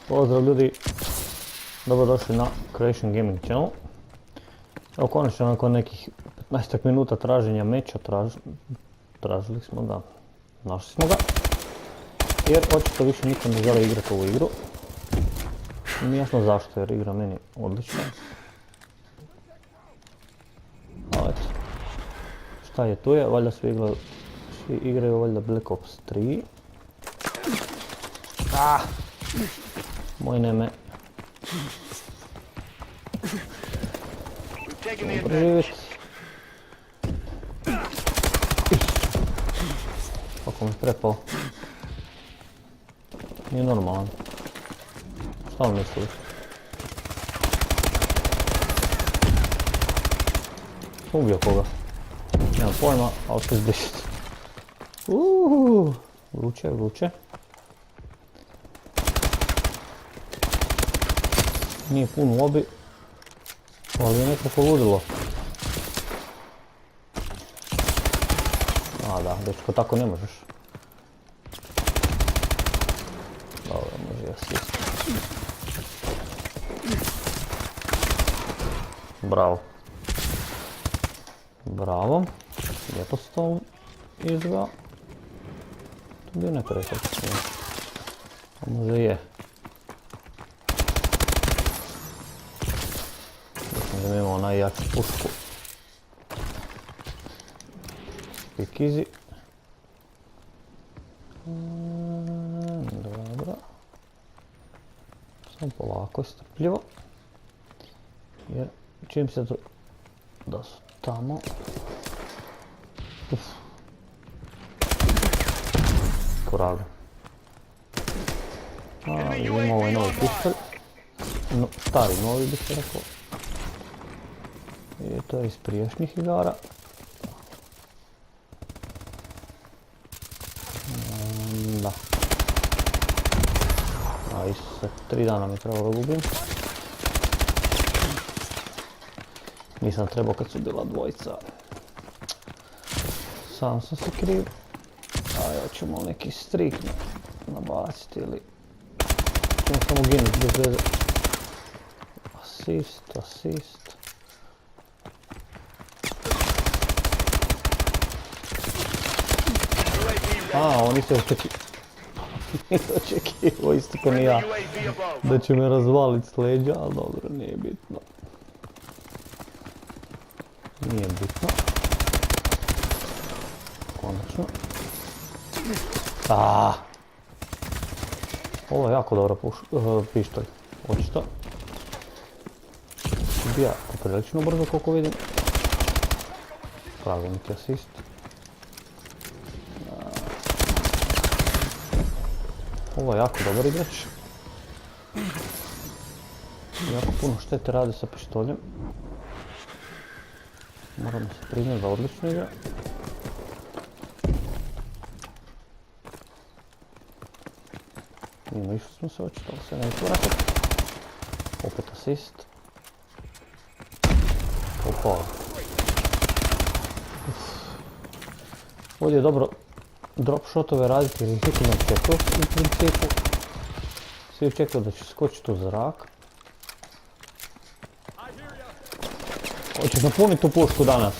Pozdrav ljudi, dobrodošli na Creation Gaming Channel. Evo konačno nakon nekih 15 minuta traženja meča, tražili smo ga, našli smo ga. Jer očito više niko ne žele igrati ovu igru. Nije jasno zašto, jer igra meni odlična. Ali eto, šta je tu je, valjda svi igraju valjda Black Ops 3. Moj neme. Dobro živjeti. Kako mi prepao. Nije normalan. Šta on misli? Ubio koga? Nemam pojma, ali ću zdišiti. Vruće, vruće. Nije pun lobby, ali je nekako ludilo. A da, dečko, tako ne možeš. Dobro, može ja sjesti. Bravo. Bravo. Lijepo se to izgleda. Tu bi ne rekao. A može je. Da imamo najjaču pušku. Speak easy. Dobro. Samo polako, strpljivo. Jer čim se to da su tamo. Koraga. Imamo ovaj novi pištolj. Stari novi bi se rekao. I to je iz prijašnjih igara. Da. A Isuse, 3 dana mi trebalo da gubim. Nisam trebao kad su bila dvojica. Sam sam se kriv. A ja ću malo neki strik nabaciti ili... ćemo samo ginuti bez veze. Asist. Oni se očekivao isto ko ni ja da će me razvalit s leđa, ali dobro, nije bitno. Nije bitno. Konačno. Ovo je jako dobro pištolj, očito. Bija poprilično brzo koliko vidim. Pravilnik asist. Ovo je jako dobar igrač. Jako puno štete radi sa pištoljem. Moramo se priznati da odlično igra. Mimo išli smo se očito, ali se neću vratiti. Opet asist. Opa. Ovdje je dobro drop shotove raditi jer ih niko ne očekao u principu. Svi očekao da će skočiti u zrak. Hoćeš napuniti tu pušku danas?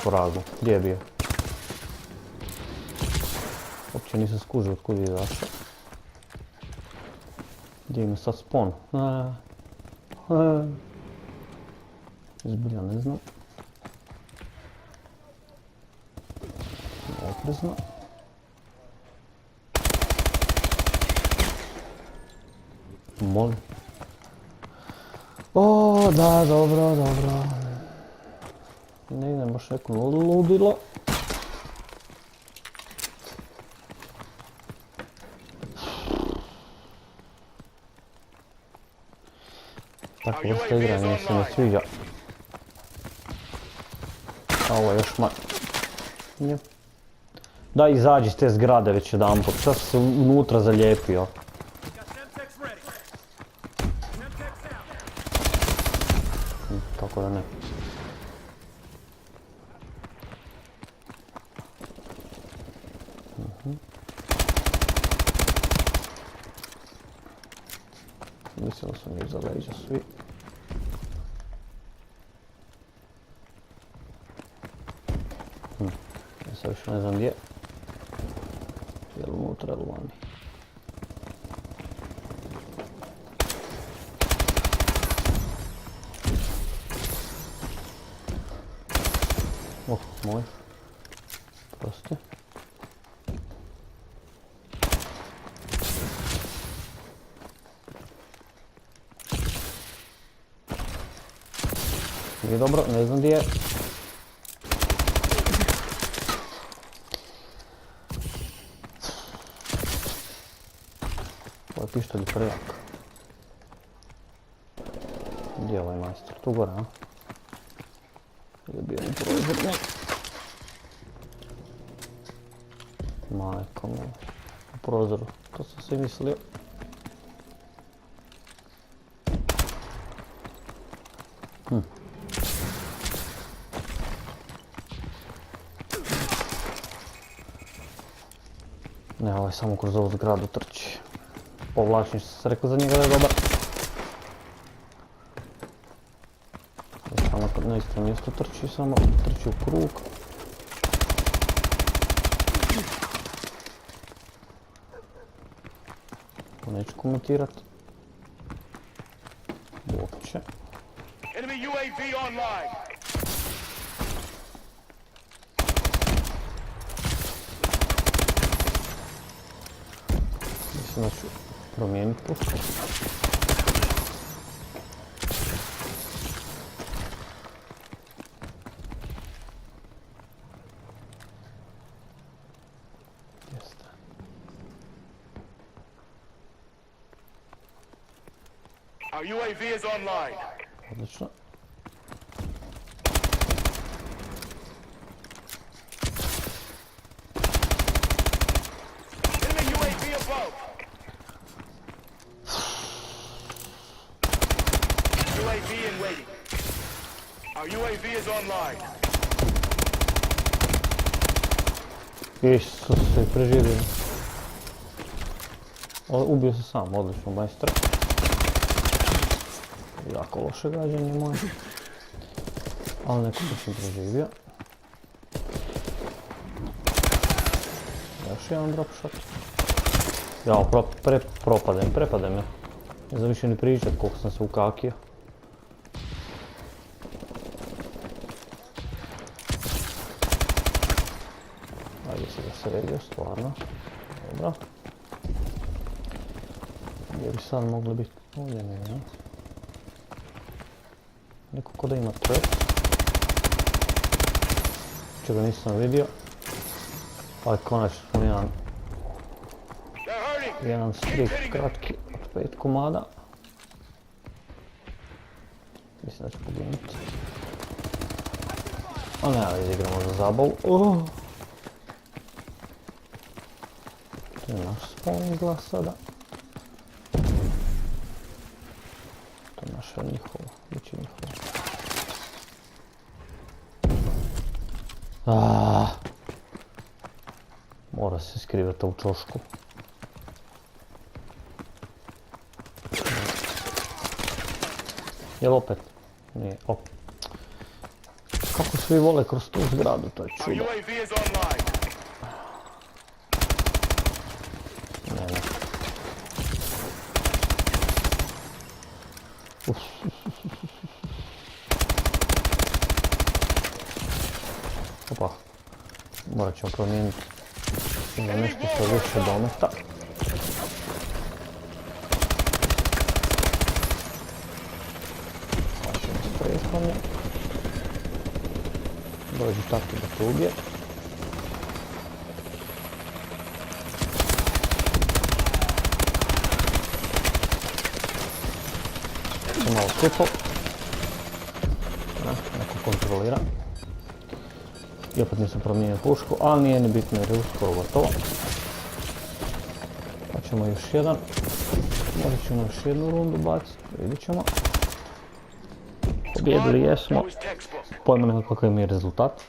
Poragu, gdje je bio? Uopće nisam skužio otkud je izašao. Gdje ima sad spawn? Zbilja ne znam. Oprezno. Molim. O, da, dobro. Ne idem baš neko ludilo. Tako vrsta igranja se ne sviđa. A ovo je još manje. Daj izađi s te zgrade već jedanput, sad se unutra zalijepio. Tako da ne. Mislim da su mi iza leđa svi. Ja sad više ne znam gdje. Je li unutra ili vani? Moj. Prosti. Nije dobro, ne znam gdje je. Ovo je pištolj prejak. Gdje je ovaj majstor? Tu gore, a? Ili bio mi prozor? Ne. Majko mi. U prozoru. To sam si mislio. Ne, ovaj samo kroz ovu zgradu trči. Povlačim što sam rekao za njega da je dobar. Samo na isto mjesto trči, samo trči u krug. Neću komentirat. Uopće. Enemy UAV online. Mislim da ću promijeniti pušku. Jeste. Our UAV is online. Odlično. Enemy UAV above. UAV in waiting. Our UAV is online. Isuse, preživio. Ubio se sam, odlično, majstor. Jako loše gađanje moje. Ali neko sam preživio. Još jedan drop shot. Jao, prepadem me. Ne znam više ni pričat koliko sam se ukakio. Ajde se da se redio, stvarno. Dobro. Gdje bi sad mogli biti? Ovdje nema. Neko ko da ima trap. Čega nisam vidio. Ali konačno jedan strik kratki od 5 komada. Mislim da ću poginuti. A ne, ali izigramo za zabavu. To je naš spawn izgleda sada. To je naša njihova, biće njihova. Mora se skrivati u čošku. Jel opet? Nije, opet. Kako svi vole kroz tu zgradu, to je čudo. Ne. Opa. Morat ćemo promijeniti na nešto što je više dometa. Sad ćemo sprejhanje. Dođi tako da te ubije. Malo klipov. Neko kontrolira. I opet nisam promijenio pušku, ali nije ni bitno jer je uskoro gotovo. Pa ćemo još jedan. Možda ćemo još jednu rundu baciti, vidit ćemo. Pobjedili jesmo. Pojma nema kakav mi je rezultat.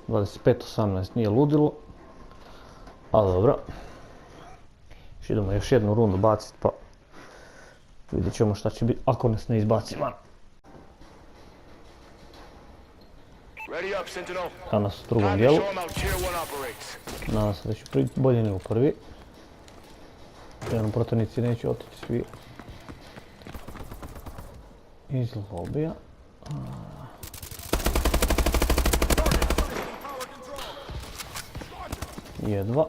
25-18 nije ludilo. Ali dobro. Idemo još jednu rundu baciti pa Vidjet ćemo šta će biti ako nas ne izbaci van. Ready up, Sentinel. Danas u drugom Time to dijelu. show 'em how Tier 1 operates. Nadam se da ću biti bolje nego prvi. Jer nam protivnici neće otići svi iz lobija. Jedva.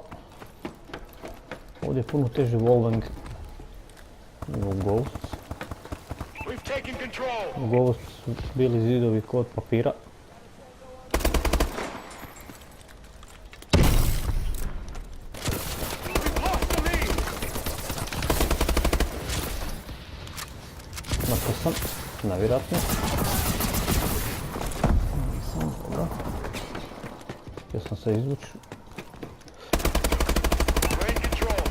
Ovdje je puno teži Wolving nego Ghosts. We've taken control. U Ghosts su bili zidovi kod papira. We've lost the lead. Mrtvo sam, nevjerojatno. Nisam, dobro. Htio sam se izvući. We're in control.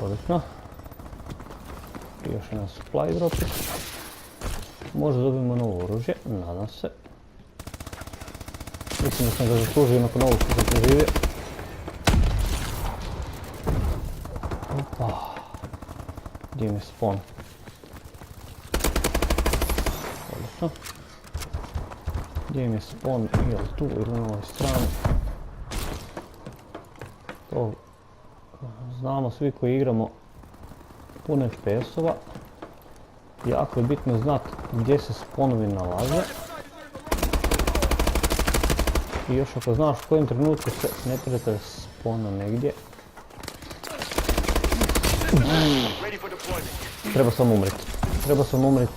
Odlično. I još jedan supply dropik. Možda dobijemo novo oružje, nadam se. Mislim da sam ga zaslužio nakon ovog što sam preživio. Opa. Gdje mi je spawn? Odlično. Gdje mi je spawn? Je li tu ili na ovoj strani? To znamo svi koji igramo puno FPS-ova. Jako je bitno znati gdje se spawnovi nalaze. I još ako znaš u kojem trenutku se neprijatelj spawna negdje. Ready for deployment. Treba sam umrit. Treba sam umrit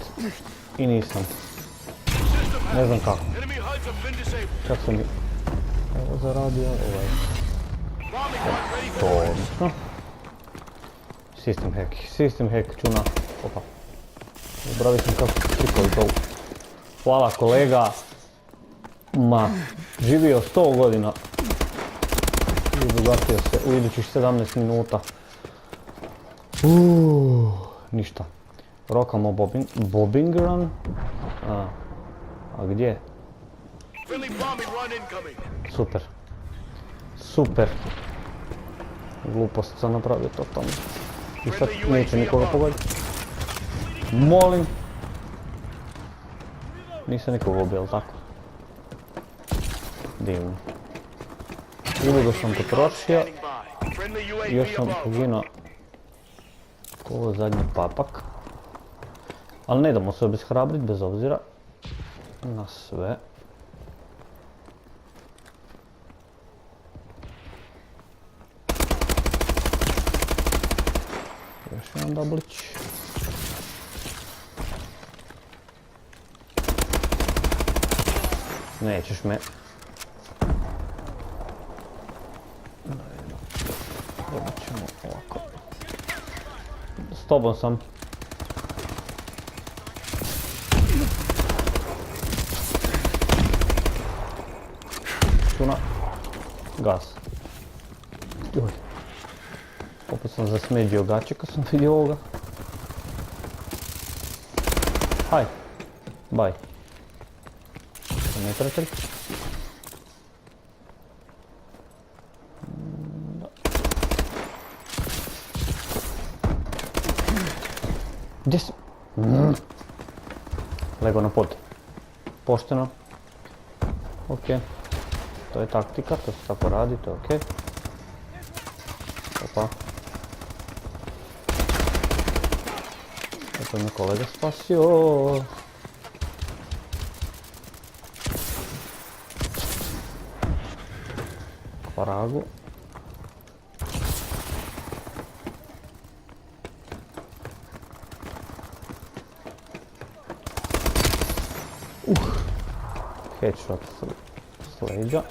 i nisam. Ne znam kako. Enemy HUDs have been disabled. Čak sam i ovo zaradio, ovaj. Bombing run ready To for odlično. System hack čuna. Opa. Zaboravio sam kako su trikovi to. Hvala kolega. Ma, živio 100 godina. I obogatio se u idućih 17 minuta. Ništa. Rokamo bobbing run. A gdje? friendly bombing run incoming. Super. Super. Glupost sam napravio totalno. I sad neće nikoga pogoditi. Molim. Nisam nikoga ubio, jel tako? Divno. Ulogu sam potrošio. Standing by. Friendly I još UAV sam above. poginuo. Ovo zadnji papak. Ali ne damo se obeshrabrit bez obzira na sve. Još jedan doublić. Nećeš me. Probat ćemo ovako. S tobom sam. Čuna. Gas. Uj. Opet sam zasmeđio gaće kad sam vidio ovoga. Haj. Baj. Neprijatelj. Gdje si? Lego na pod. Pošteno. Ok. To je taktika, to se tako radi, to je ok. Opa. Eto me kolega spasio. Kvaragu. Headshot s leđa.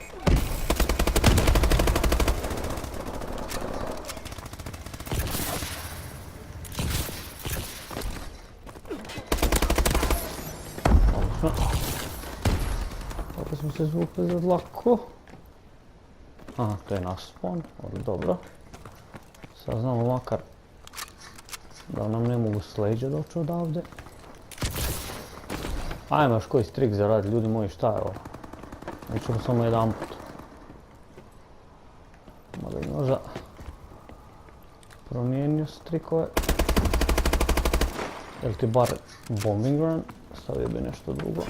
Odlično. Opet smo se zvukli za dlaku. Aha, to je naš spawn, ali dobro. Sad znamo makar da nam ne mogu s leđa doći odavde. Ajmo još koji trik zaradi, ljudi moji, šta je ovo? Nećemo samo jedan put. Mada i možda Promijenio si trikove. Jel ti bar bombing run? Stavio bi nešto drugo.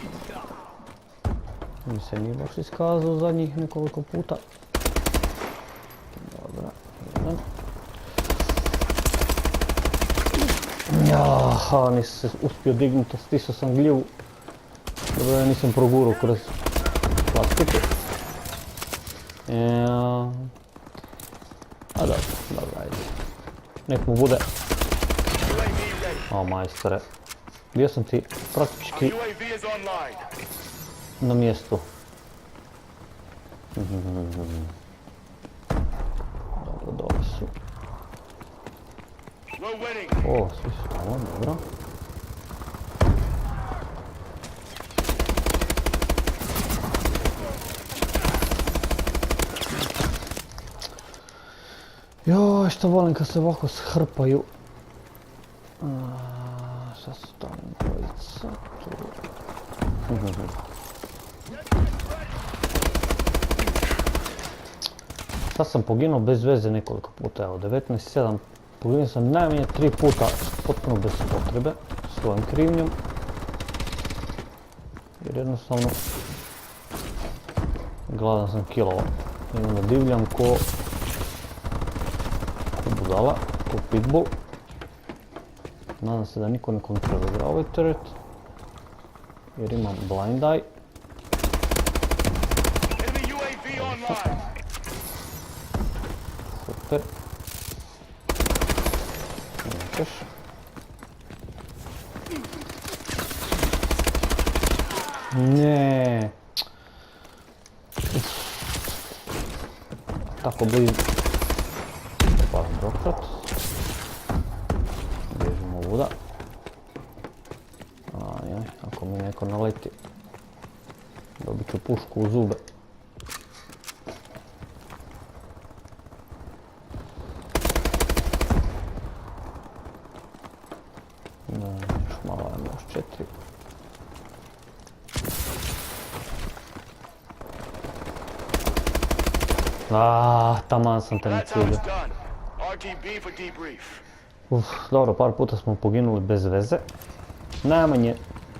Mi se nije baš iskazao zadnjih nekoliko puta. Dobra, jedan. Jaha, nisam se uspio dignuti, stisao sam gljivu. Dobro da nisam progurao kroz plastiku. A dobro, ajde. Nek mu bude. O, majstore. Bio sam ti praktički UAV is online. na mjestu. Dobro, dole su. We're winning. O, svi su tamo, dobro. Joj, što volim kad se ovako shrpaju. Sad su tamo dvojica. Sad sam poginuo bez veze nekoliko puta, evo 19.7. Poginuo sam najmanje 3 puta potpuno bez potrebe, svojom krivnjom. Jer jednostavno gladan sam kilova. I onda divljam ko budala, ko pitbull. Nadam se da niko ne kontrolira ovaj turret. Jer imam blind eye. Enemy UAV online. Super. Nećeš. Ne. Tako blizu. Palim dokrat. Bježimo ovuda. Ajaj, ako mi neko naleti, dobit ću pušku u zube. Još malo ajmo, još 4. Taman sam te na That's how cilju. it's done. RTB for debrief. Dobro, par puta smo poginuli bez veze. Najmanje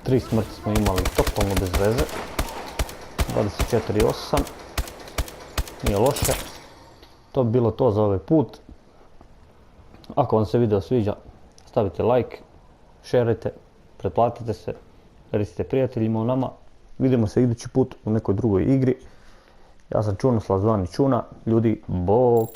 3 smrti smo imali totalno bez veze. 24.8. Nije loše. To bi bilo to za ovaj put. Ako vam se video sviđa, stavite like, šerajte, pretplatite se, recite prijateljima o nama. Vidimo se idući put u nekoj drugoj igri. Ja sam Čunoslav zvani Čuna. Ljudi, bok!